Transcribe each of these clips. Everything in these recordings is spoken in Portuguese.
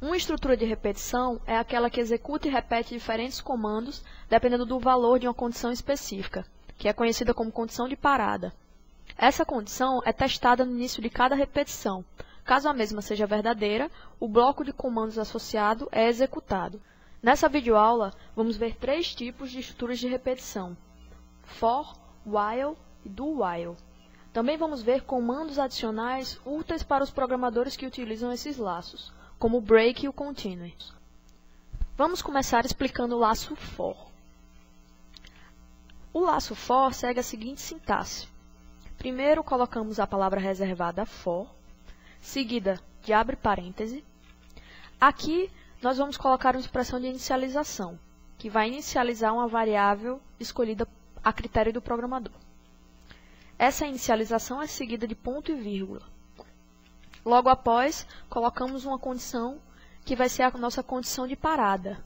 Uma estrutura de repetição é aquela que executa e repete diferentes comandos dependendo do valor de uma condição específica, que é conhecida como condição de parada. Essa condição é testada no início de cada repetição. Caso a mesma seja verdadeira, o bloco de comandos associado é executado. Nessa videoaula, vamos ver 3 tipos de estruturas de repetição: for, while e do while. Também vamos ver comandos adicionais úteis para os programadores que utilizam esses laços, como o break e o continue. Vamos começar explicando o laço for. O laço for segue a seguinte sintaxe. Primeiro colocamos a palavra reservada for, seguida de abre parêntese. Aqui nós vamos colocar uma expressão de inicialização, que vai inicializar uma variável escolhida a critério do programador. Essa inicialização é seguida de ponto e vírgula. Logo após, colocamos uma condição que vai ser a nossa condição de parada.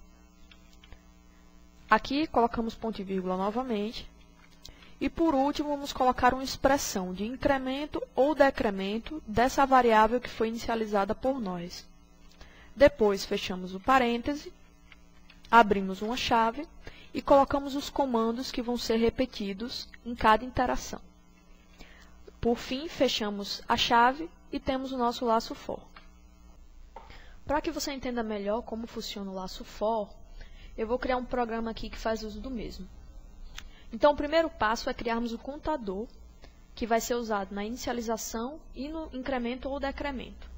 Aqui colocamos ponto e vírgula novamente. E por último, vamos colocar uma expressão de incremento ou decremento dessa variável que foi inicializada por nós. Depois, fechamos o parêntese, abrimos uma chave e colocamos os comandos que vão ser repetidos em cada interação. Por fim, fechamos a chave e temos o nosso laço for. Para que você entenda melhor como funciona o laço for, eu vou criar um programa aqui que faz uso do mesmo. Então, o primeiro passo é criarmos o contador, que vai ser usado na inicialização e no incremento ou decremento.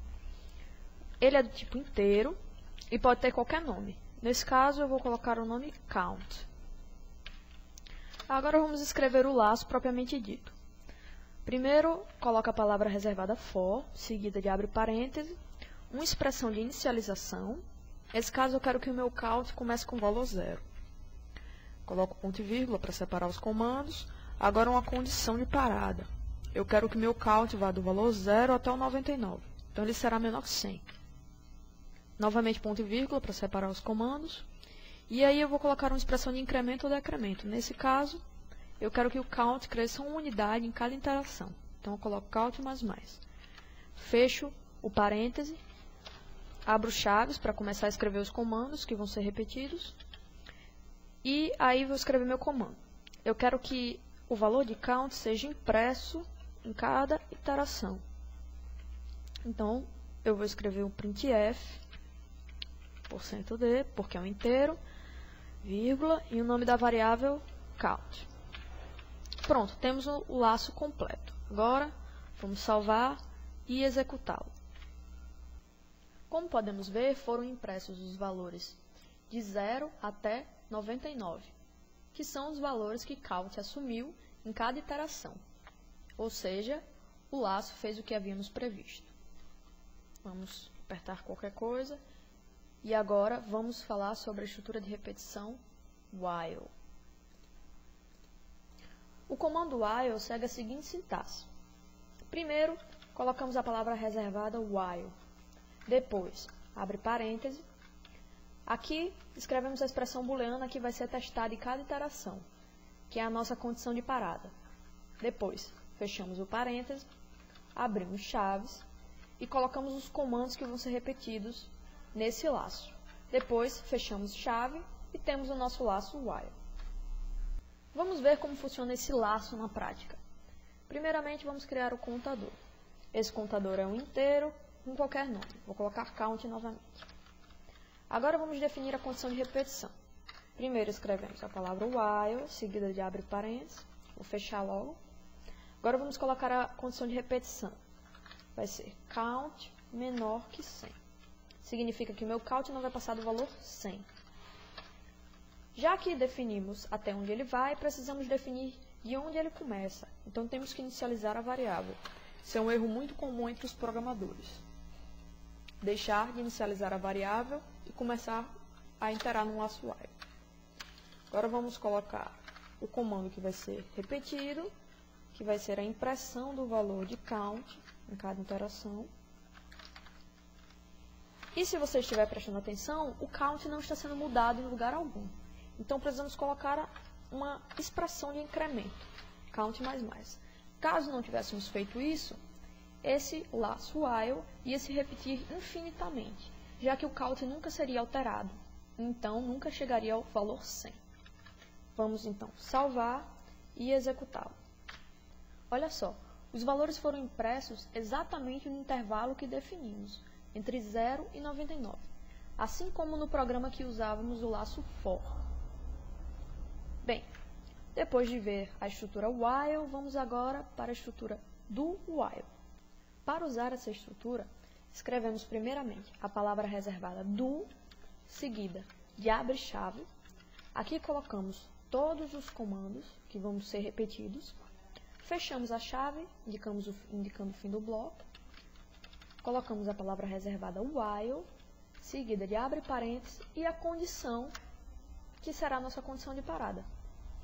Ele é do tipo inteiro e pode ter qualquer nome. Nesse caso, eu vou colocar o nome count. Agora vamos escrever o laço propriamente dito. Primeiro, coloca a palavra reservada for, seguida de abre parêntese, uma expressão de inicialização. Nesse caso, eu quero que o meu count comece com valor 0. Coloco ponto e vírgula para separar os comandos. Agora, uma condição de parada. Eu quero que meu count vá do valor 0 até o 99. Então, ele será menor que 100. Novamente, ponto e vírgula para separar os comandos. E aí, eu vou colocar uma expressão de incremento ou decremento. Nesse caso, eu quero que o count cresça uma unidade em cada interação. Então, eu coloco count mais mais. Fecho o parêntese. Abro chaves para começar a escrever os comandos que vão ser repetidos. E aí vou escrever meu comando. Eu quero que o valor de count seja impresso em cada iteração. Então, eu vou escrever um printf, %d, porque é um inteiro, vírgula, e o nome da variável count. Pronto, temos o laço completo. Agora, vamos salvar e executá-lo. Como podemos ver, foram impressos os valores de 0 até 99, que são os valores que count assumiu em cada iteração. Ou seja, o laço fez o que havíamos previsto. Vamos apertar qualquer coisa. E agora vamos falar sobre a estrutura de repetição while. O comando while segue a seguinte sintaxe. Primeiro, colocamos a palavra reservada while. Depois, abre parêntese. Aqui, escrevemos a expressão booleana que vai ser testada em cada iteração, que é a nossa condição de parada. Depois, fechamos o parêntese, abrimos chaves e colocamos os comandos que vão ser repetidos nesse laço. Depois, fechamos chave e temos o nosso laço while. Vamos ver como funciona esse laço na prática. Primeiramente, vamos criar o contador. Esse contador é um inteiro com qualquer nome. Vou colocar count novamente. Agora vamos definir a condição de repetição. Primeiro escrevemos a palavra while, seguida de abre parênteses. Vou fechar logo. Agora vamos colocar a condição de repetição. Vai ser count menor que 100. Significa que o meu count não vai passar do valor 100. Já que definimos até onde ele vai, precisamos definir de onde ele começa. Então temos que inicializar a variável. Isso é um erro muito comum entre os programadores. Deixar de inicializar a variável e começar a iterar no laço while. Agora vamos colocar o comando que vai ser repetido, que vai ser a impressão do valor de count em cada interação. E se você estiver prestando atenção, o count não está sendo mudado em lugar algum. Então precisamos colocar uma expressão de incremento, count mais mais. Caso não tivéssemos feito isso, esse laço while ia se repetir infinitamente. já que o count nunca seria alterado, então nunca chegaria ao valor 100. Vamos então salvar e executá-lo. Olha só, os valores foram impressos exatamente no intervalo que definimos, entre 0 e 99, assim como no programa que usávamos o laço for. Bem, depois de ver a estrutura while, vamos agora para a estrutura do while. Para usar essa estrutura, escrevemos primeiramente a palavra reservada do, seguida de abre-chave. Aqui colocamos todos os comandos que vão ser repetidos. Fechamos a chave, indicando o fim do bloco. Colocamos a palavra reservada while, seguida de abre parênteses e a condição, que será a nossa condição de parada,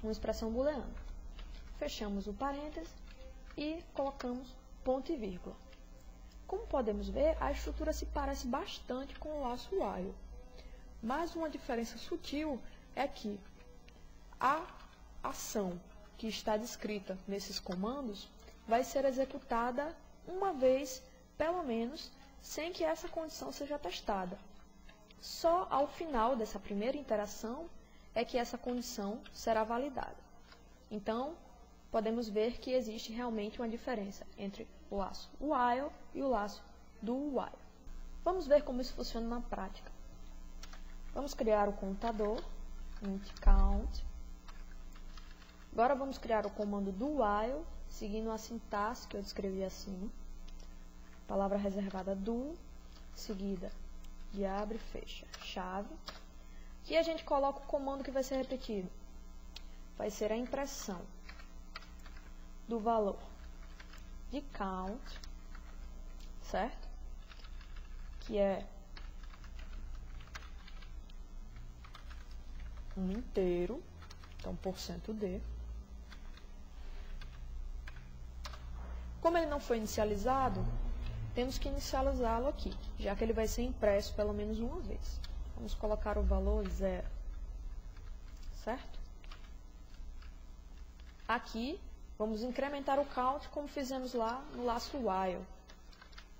uma expressão booleana. Fechamos o parênteses e colocamos ponto e vírgula. Como podemos ver, a estrutura se parece bastante com o laço while, mas uma diferença sutil é que a ação que está descrita nesses comandos vai ser executada uma vez, pelo menos, sem que essa condição seja testada. Só ao final dessa primeira interação é que essa condição será validada. Então, podemos ver que existe realmente uma diferença entre o laço while e o laço do while. Vamos ver como isso funciona na prática. Vamos criar o contador, int count. Agora vamos criar o comando do while, seguindo a sintaxe que eu descrevi acima. Palavra reservada do, seguida de abre e fecha, chave. Aqui a gente coloca o comando que vai ser repetido. Vai ser a impressão do valor de count, certo? Que é um inteiro, então %d. Como ele não foi inicializado, temos que inicializá-lo aqui, já que ele vai ser impresso pelo menos uma vez. Vamos colocar o valor 0, certo? Aqui, vamos incrementar o count como fizemos lá no laço while,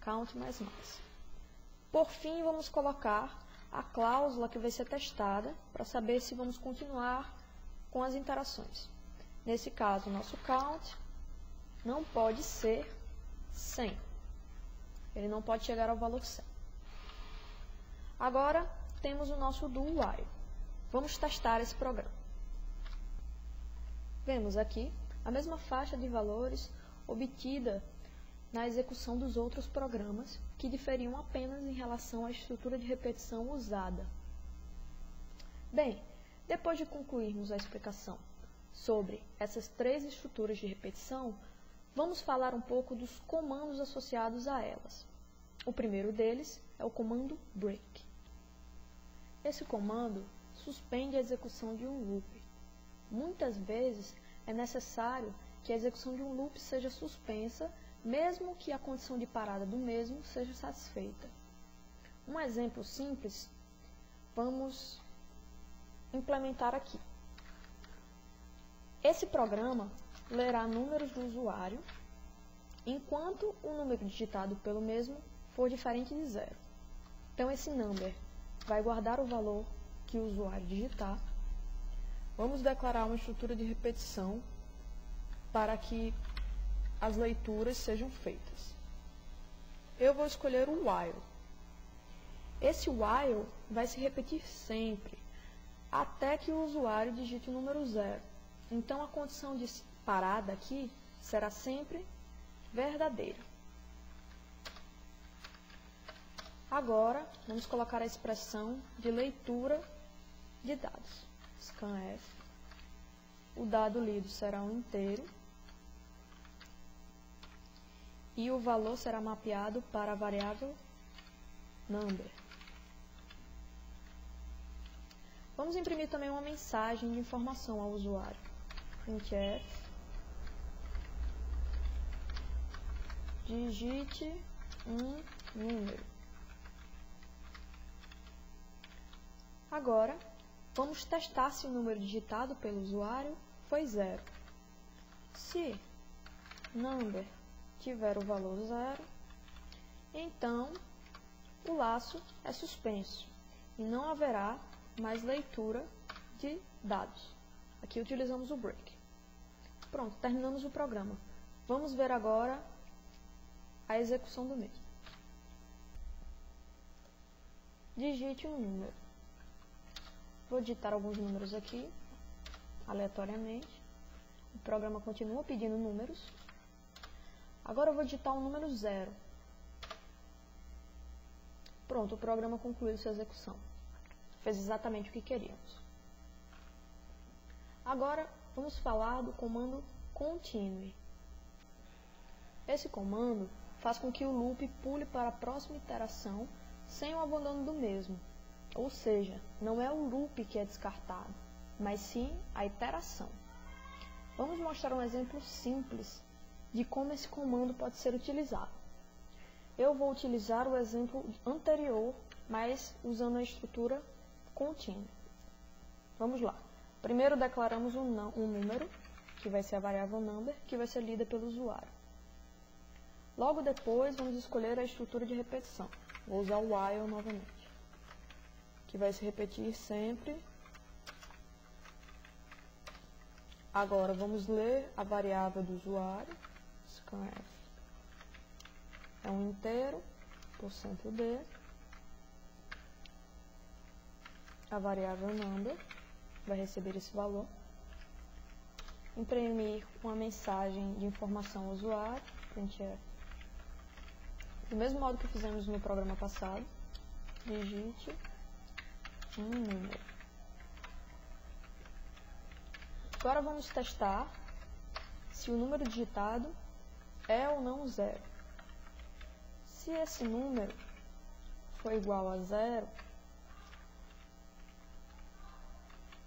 count mais mais. Por fim, vamos colocar a cláusula que vai ser testada para saber se vamos continuar com as interações. Nesse caso, o nosso count não pode ser 100. Ele não pode chegar ao valor 100. Agora, temos o nosso do while. Vamos testar esse programa. Vemos aqui a mesma faixa de valores obtida na execução dos outros programas, que diferiam apenas em relação à estrutura de repetição usada. Bem, depois de concluirmos a explicação sobre essas três estruturas de repetição, vamos falar um pouco dos comandos associados a elas. O primeiro deles é o comando break. Esse comando suspende a execução de um loop. Muitas vezes é necessário que a execução de um loop seja suspensa, mesmo que a condição de parada do mesmo seja satisfeita. Um exemplo simples, vamos implementar aqui. Esse programa lerá números do usuário, enquanto o número digitado pelo mesmo for diferente de 0. Então, esse number vai guardar o valor que o usuário digitar. Vamos declarar uma estrutura de repetição para que as leituras sejam feitas. Eu vou escolher o while. Esse while vai se repetir sempre, até que o usuário digite o número 0. Então, a condição de parada aqui será sempre verdadeira. Agora, vamos colocar a expressão de leitura de dados. Scanf. O dado lido será um inteiro. E o valor será mapeado para a variável number. Vamos imprimir também uma mensagem de informação ao usuário. Printf. Digite um número. Agora, vamos testar se o número digitado pelo usuário foi 0. Se number tiver o valor 0, então o laço é suspenso e não haverá mais leitura de dados. Aqui utilizamos o break. Pronto, terminamos o programa. Vamos ver agora a execução do mesmo. Digite um número. Vou digitar alguns números aqui, aleatoriamente. O programa continua pedindo números. Agora eu vou digitar um número 0. Pronto, o programa concluiu sua execução. Fez exatamente o que queríamos. Agora, vamos falar do comando continue. Esse comando faz com que o loop pule para a próxima iteração sem o abandono do mesmo. Ou seja, não é o loop que é descartado, mas sim a iteração. Vamos mostrar um exemplo simples de como esse comando pode ser utilizado. Eu vou utilizar o exemplo anterior, mas usando a estrutura continue. Vamos lá. Primeiro declaramos um número, que vai ser a variável number, que vai ser lida pelo usuário. Logo depois, vamos escolher a estrutura de repetição. Vou usar o while novamente, que vai se repetir sempre. Agora, vamos ler a variável do usuário. Scanf é um inteiro, %d. A variável number vai receber esse valor. Imprimir uma mensagem de informação ao usuário, printf. Do mesmo modo que fizemos no programa passado, digite um número. Agora vamos testar se o número digitado é ou não 0. Se esse número for igual a 0,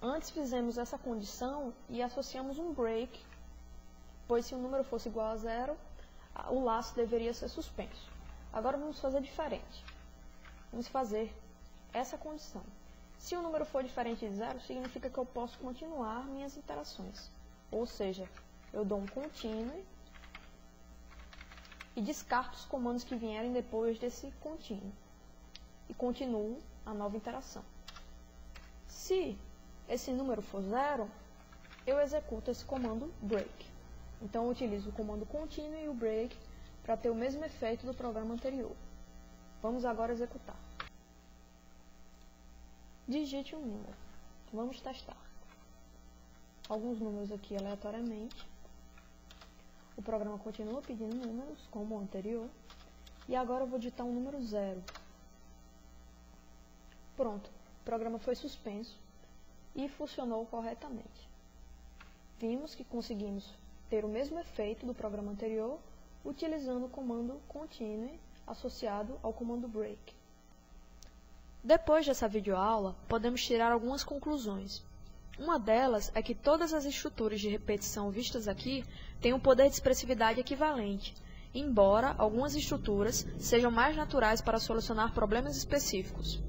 antes fizemos essa condição e associamos um break, pois se o número fosse igual a 0, o laço deveria ser suspenso. Agora vamos fazer diferente. Vamos fazer essa condição. Se o número for diferente de 0, significa que eu posso continuar minhas iterações. Ou seja, eu dou um continue e descarto os comandos que vierem depois desse continue. E continuo a nova interação. Se esse número for 0, eu executo esse comando break. Então eu utilizo o comando continue e o break para ter o mesmo efeito do programa anterior. Vamos agora executar. Digite um número. Vamos testar. Alguns números aqui aleatoriamente. O programa continua pedindo números, como o anterior. E agora eu vou digitar um número 0. Pronto, o programa foi suspenso e funcionou corretamente. Vimos que conseguimos ter o mesmo efeito do programa anterior utilizando o comando continue associado ao comando break. Depois dessa videoaula, podemos tirar algumas conclusões. Uma delas é que todas as estruturas de repetição vistas aqui têm um poder de expressividade equivalente, embora algumas estruturas sejam mais naturais para solucionar problemas específicos.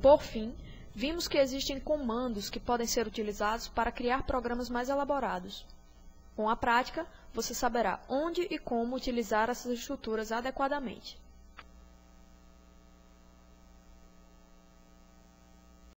Por fim, vimos que existem comandos que podem ser utilizados para criar programas mais elaborados. Com a prática, você saberá onde e como utilizar essas estruturas adequadamente.